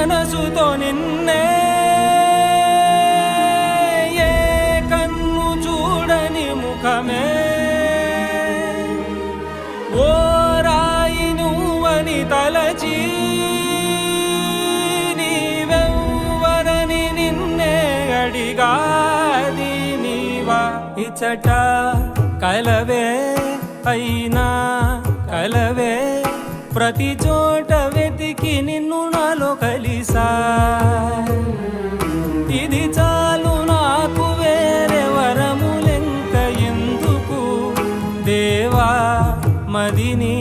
మనసుతో నిన్నే ఏ కన్ను చూడని ముఖమే ఓ రాయి నువ్వని తలచి నీవెవ్వరని నిన్నే అడిగాది నీవా ఇచ్చట కలవే అయినా కలవే ప్రతి చోట వెతికి నిన్ను నాలో కలిసా ఇది చాలు నాకు వేరే వరములెంక ఎందుకు దేవా మదిని